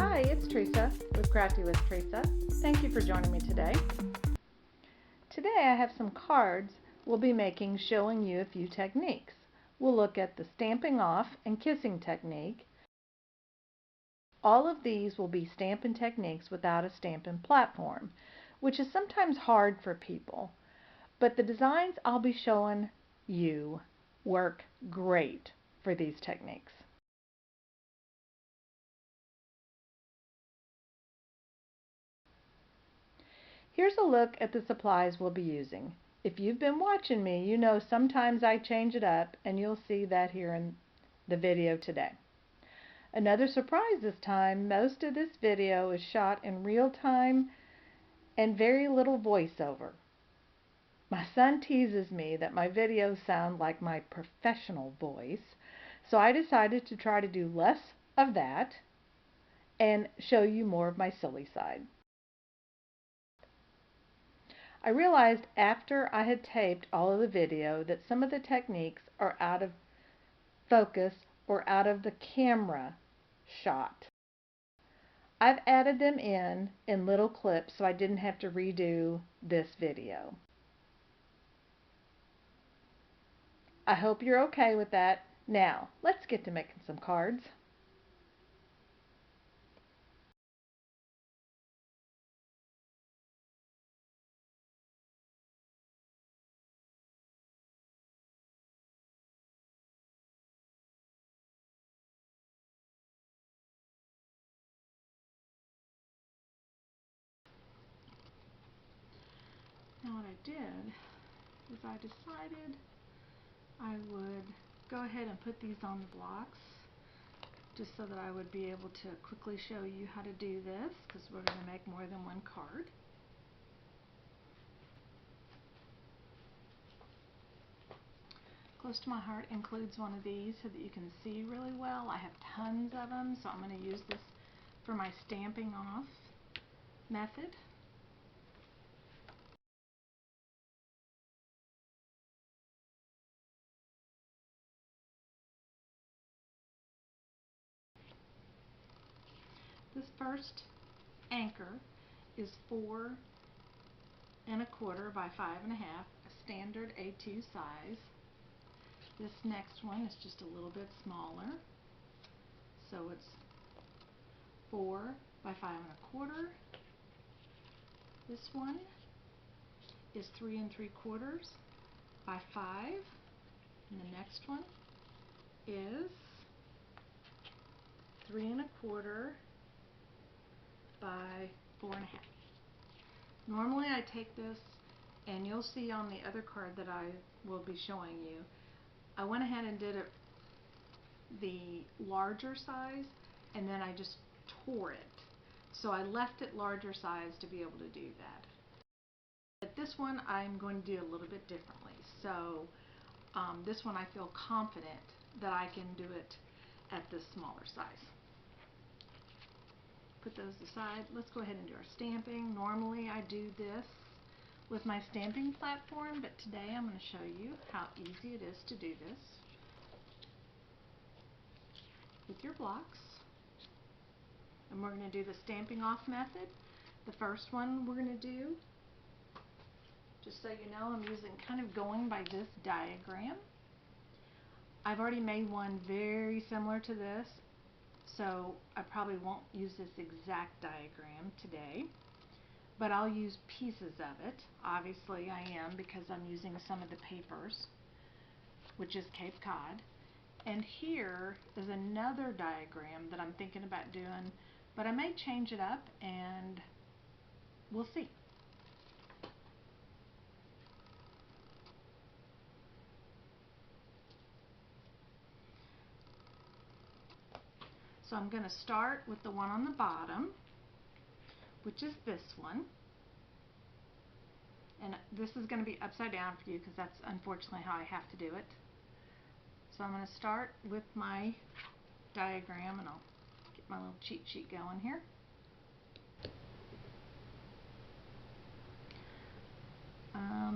Hi, it's Teresa with Crafty with Teresa. Thank you for joining me today. Today I have some cards we'll be making showing you a few techniques. We'll look at the stamping off and kissing technique. All of these will be stamping techniques without a stamping platform, which is sometimes hard for people. But the designs I'll be showing you work great for these techniques. Here's a look at the supplies we'll be using. If you've been watching me, you know sometimes I change it up, and you'll see that here in the video today. Another surprise this time, most of this video is shot in real time and very little voiceover. My son teases me that my videos sound like my professional voice, so I decided to try to do less of that and show you more of my silly side. I realized after I had taped all of the video that some of the techniques are out of focus or out of the camera shot. I've added them in little clips so I didn't have to redo this video. I hope you're okay with that. Now, let's get to making some cards. Now what I did is I decided I would go ahead and put these on the blocks just so that I would be able to quickly show you how to do this, because we're going to make more than one card. Close to My Heart includes one of these so that you can see really well. I have tons of them, so I'm going to use this for my stamping off method. This first anchor is 4 1/4 by 5 1/2, a standard A2 size. This next one is just a little bit smaller, so it's 4 by 5 1/4. This one is 3 3/4 by 5, and the next one is 3 1/4 by 4 1/2. Normally I take this, and you'll see on the other card that I will be showing you, I went ahead and did it the larger size, and then I just tore it. So I left it larger size to be able to do that. But this one I'm going to do a little bit differently. So this one I feel confident that I can do it at this smaller size. Put those aside. Let's go ahead and do our stamping. Normally I do this with my stamping platform, but today I'm going to show you how easy it is to do this with your blocks. And we're going to do the stamping off method. The first one we're going to do, just so you know, I'm kind of going by this diagram. I've already made one very similar to this, so I probably won't use this exact diagram today, but I'll use pieces of it. Obviously I am, because I'm using some of the papers, which is Cape Cod. And here is another diagram that I'm thinking about doing, but I may change it up and we'll see. So I'm going to start with the one on the bottom, which is this one. And this is going to be upside down for you because that's unfortunately how I have to do it. So I'm going to start with my diagram, and I'll get my little cheat sheet going here.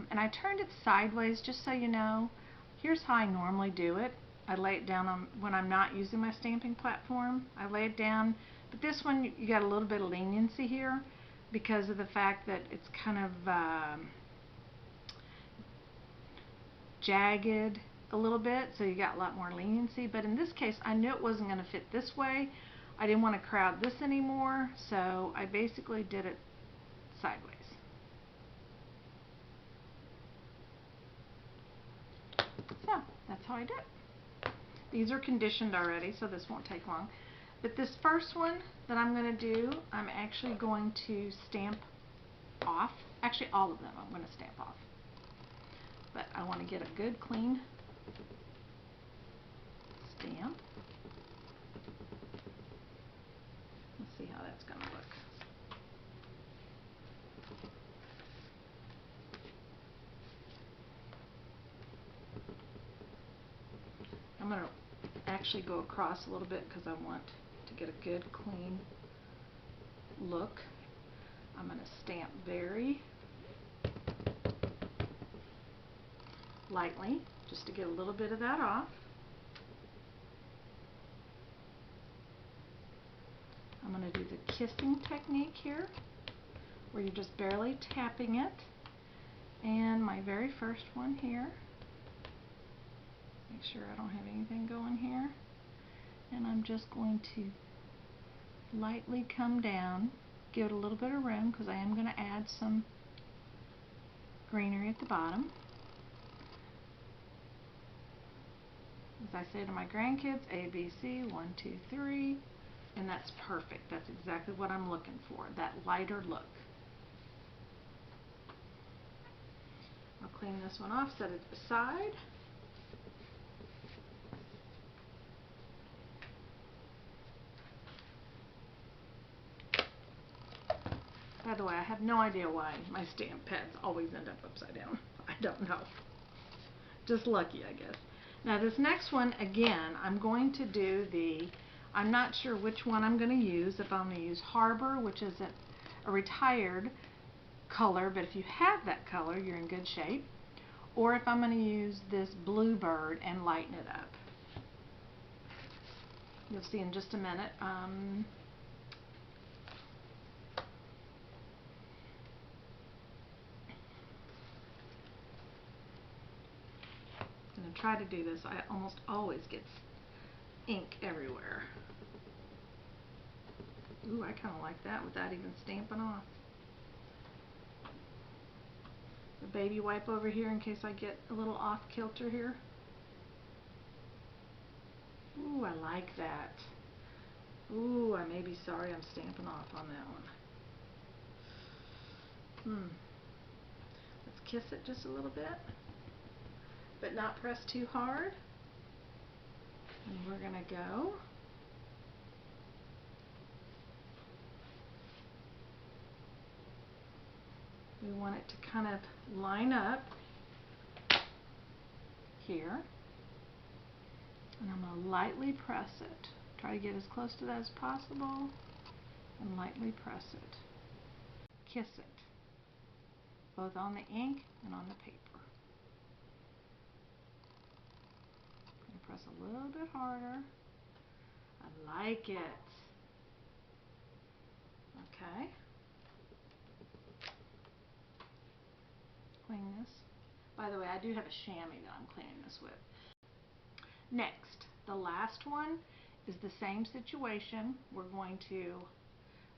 And I turned it sideways just so you know. Here's how I normally do it. I lay it down on, when I'm not using my stamping platform, I lay it down But this one, you got a little bit of leniency here because of the fact that it's kind of jagged a little bit, so you got a lot more leniency. But in this case, I knew it wasn't going to fit this way. I didn't want to crowd this anymore, so I basically did it sideways. So that's how I did it. These are conditioned already, so this won't take long. But this first one that I'm going to do, I'm actually going to stamp off. Actually, all of them I'm going to stamp off. But I want to get a good clean stamp. Let's see how that's going to look. I'm going to actually go across a little bit because I want to get a good clean look. I'm going to stamp very lightly just to get a little bit of that off. I'm going to do the kissing technique here where you're just barely tapping it. And my very first one here, make sure I don't have anything going here, and I'm just going to lightly come down, give it a little bit of room because I am going to add some greenery at the bottom. As I say to my grandkids, A, B, C, 1, 2, 3, and that's perfect. That's exactly what I'm looking for, that lighter look. I'll clean this one off, set it aside. By the way, I have no idea why my stamp pads always end up upside down. I don't know. Just lucky, I guess. Now this next one, again, I'm going to do the, I'm not sure which one I'm going to use. If I'm going to use Harbor, which is a retired color, but if you have that color, you're in good shape. Or if I'm going to use this Bluebird and lighten it up. You'll see in just a minute. I'm going to try to do this. I almost always get ink everywhere. Ooh, I kind of like that without even stamping off. The baby wipe over here in case I get a little off kilter here. Ooh, I like that. Ooh, I may be sorry I'm stamping off on that one. Let's kiss it just a little bit, but not press too hard. And we're going to go we want it to kind of line up here. And I'm going to lightly press it. Try to get as close to that as possible and lightly press it. Kiss it, both on the ink and on the paper. I'm going to press a little bit harder. I like it. Okay. Clean this. By the way, I do have a chamois that I'm cleaning this with. Next, the last one is the same situation. We're going to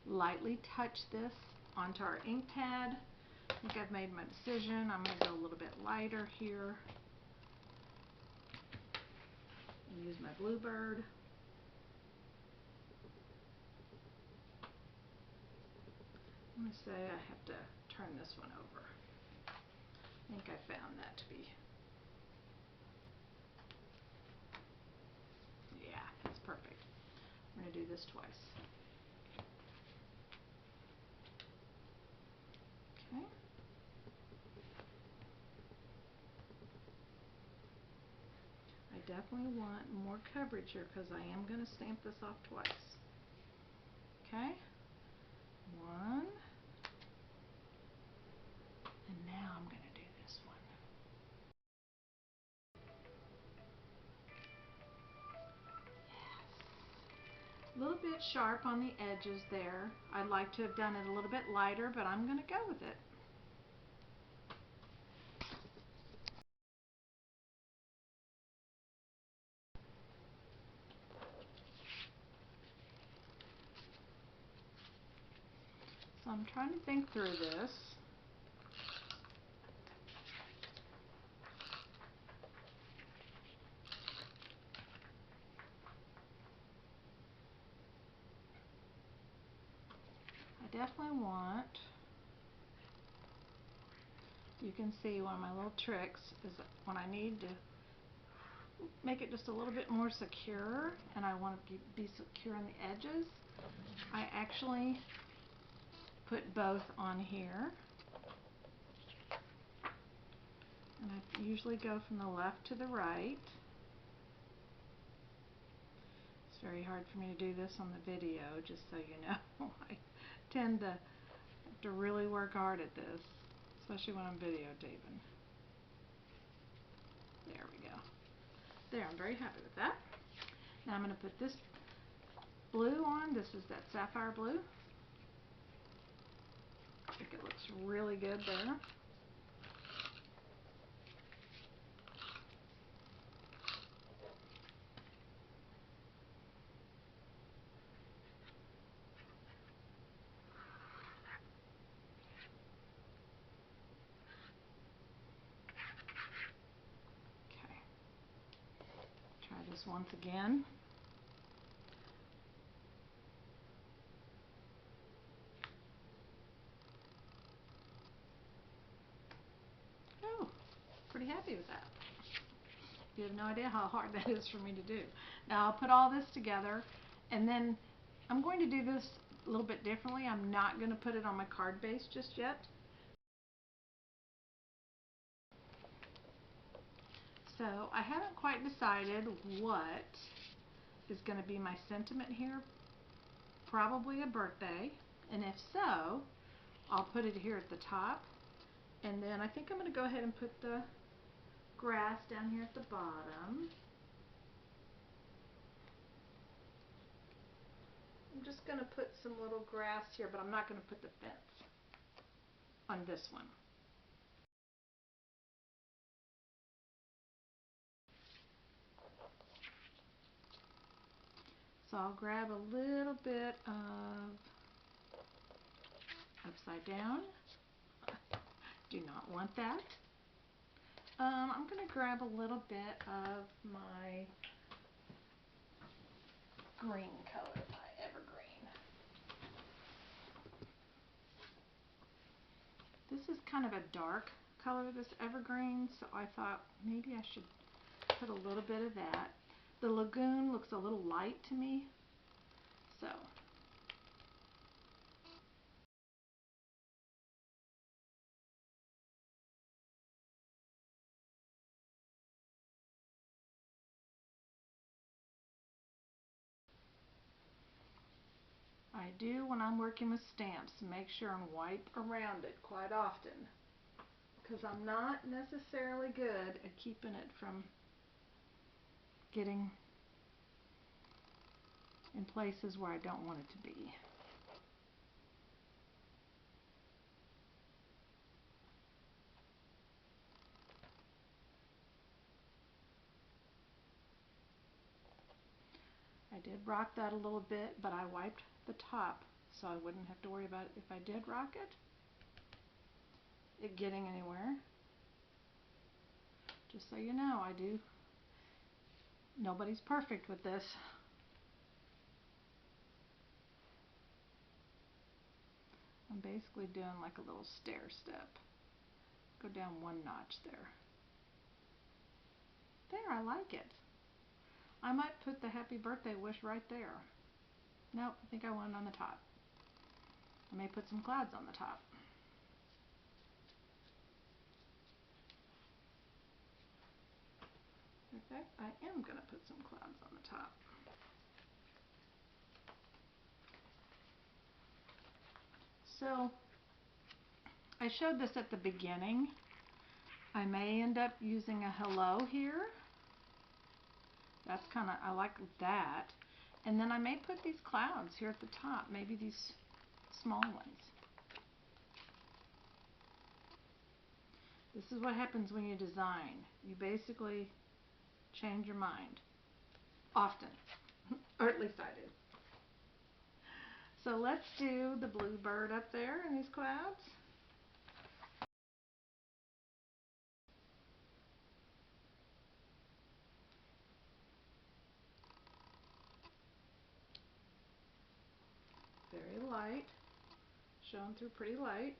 lightly touch this onto our ink pad. I think I've made my decision. I'm going to go a little bit lighter here and use my Bluebird. I'm going to say I have to turn this one over. I think I found that to be, yeah, that's perfect. I'm going to do this twice. Okay. I definitely want more coverage here because I am going to stamp this off twice. Okay. One. And now I'm going to do this one. A little bit sharp on the edges there. I'd like to have done it a little bit lighter, but I'm going to go with it. So I'm trying to think through this. I definitely want, you can see one of my little tricks is when I need to make it just a little bit more secure and I want to be secure on the edges, I actually put both on here. And I usually go from the left to the right. It's very hard for me to do this on the video, just so you know. I tend to have to really work hard at this, especially when I'm videotaping. There we go. There, I'm very happy with that. Now I'm going to put this blue on. This is that sapphire blue. I think it looks really good there. Okay. Try this once again. Oh, pretty happy with that. You have no idea how hard that is for me to do. Now I'll put all this together, and then I'm going to do this a little bit differently. I'm not going to put it on my card base just yet. So I haven't quite decided what is going to be my sentiment here. Probably a birthday, and if so, I'll put it here at the top, and then I think I'm going to go ahead and put the grass down here at the bottom. I'm just going to put some little grass here, but I'm not going to put the fence on this one. So I'll grab a little bit of upside down. Do not want that. I'm going to grab a little bit of my green color, my evergreen. This is kind of a dark color, this evergreen, so I thought maybe I should put a little bit of that. The lagoon looks a little light to me, so I do, when I'm working with stamps, make sure and wipe around it quite often, because I'm not necessarily good at keeping it from getting in places where I don't want it to be. I did rock that a little bit, but I wiped the top so I wouldn't have to worry about it if I did rock it getting anywhere. Just so you know, nobody's perfect with this. I'm basically doing like a little stair step. Go down one notch there. There, I like it. I might put the happy birthday wish right there. Nope, I think I want it on the top. I may put some clouds on the top. In fact, I am going to put some clouds on the top. So, I showed this at the beginning. I may end up using a hello here. That's kind of, I like that. And then I may put these clouds here at the top, maybe these small ones. This is what happens when you design. You basically change your mind. Often. Or at least I do. So let's do the blue bird up there in these clouds. Very light. Showing through pretty light.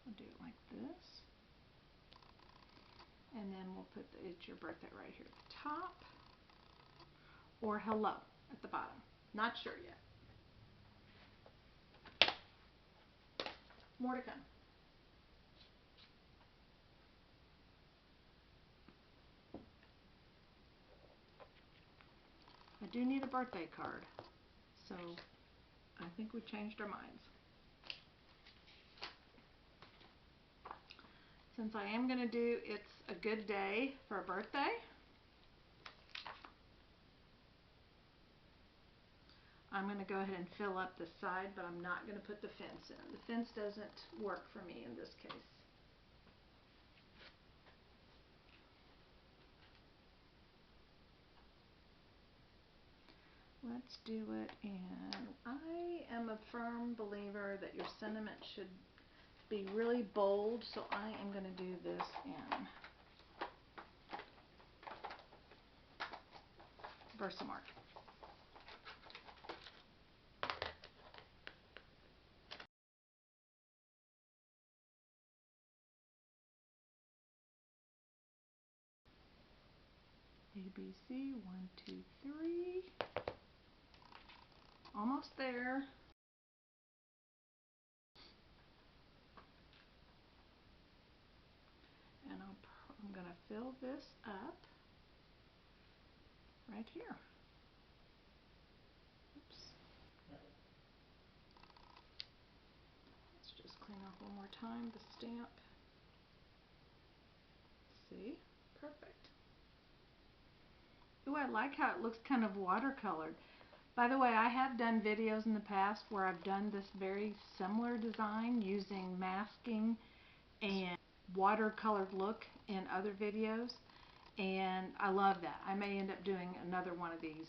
We'll do it like this. And then we'll put the It's Your Birthday right here at the top. Or hello at the bottom. Not sure yet. More to come. I do need a birthday card. So I think we've changed our minds. Since I am going to do It's a Good Day for a Birthday, I'm going to go ahead and fill up the side, but I'm not going to put the fence in. The fence doesn't work for me in this case. Let's do it, and I am a firm believer that your sentiment should be really bold, so I am going to do this in Versamark. ABC, 1, 2, 3. Almost there. And I'm going to fill this up right here. Oops. Let's just clean up one more time the stamp. See? Perfect. Ooh, I like how it looks kind of watercolored. By the way, I have done videos in the past where I've done this very similar design using masking and watercolored look in other videos, and I love that. I may end up doing another one of these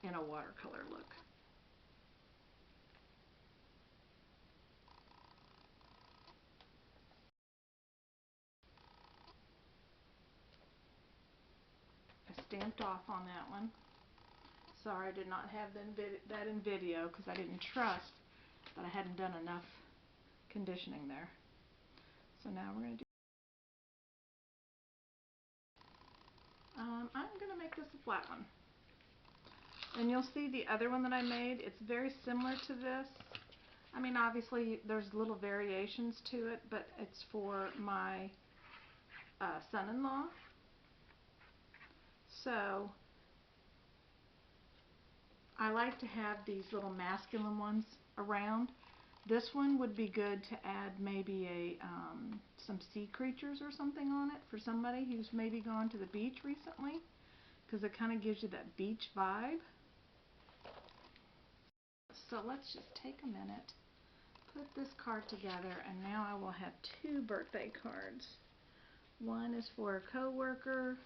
in a watercolor look. I stamped off on that one. Sorry I did not have that in video because I didn't trust that I hadn't done enough conditioning there. So now we're going to do I'm going to make this a flat one. And you'll see the other one that I made, it's very similar to this. I mean, obviously there's little variations to it, but it's for my son-in-law. So I like to have these little masculine ones around. This one would be good to add maybe some sea creatures or something on it for somebody who's maybe gone to the beach recently, because it kind of gives you that beach vibe. So let's just take a minute, put this card together, and now I will have two birthday cards. One is for a coworker,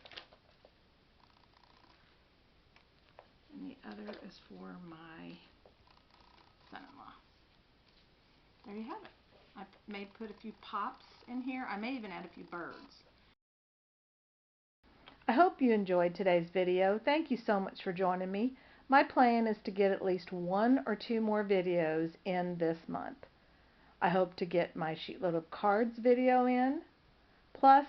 and the other is for my son-in-law. There you have it. I may put a few pops in here. I may even add a few birds. I hope you enjoyed today's video. Thank you so much for joining me. My plan is to get at least 1 or 2 more videos in this month. I hope to get my sheetload of cards video in. Plus,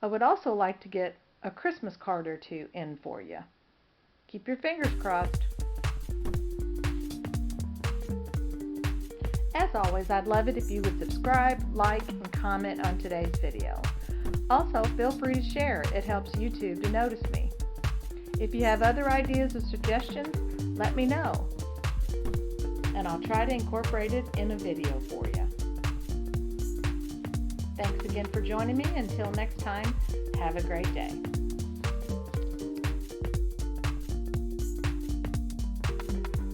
I would also like to get a Christmas card or 2 in for you. Keep your fingers crossed. As always, I'd love it if you would subscribe, like, and comment on today's video. Also, feel free to share. It helps YouTube to notice me. If you have other ideas or suggestions, let me know, and I'll try to incorporate it in a video for you. Thanks again for joining me. Until next time, have a great day.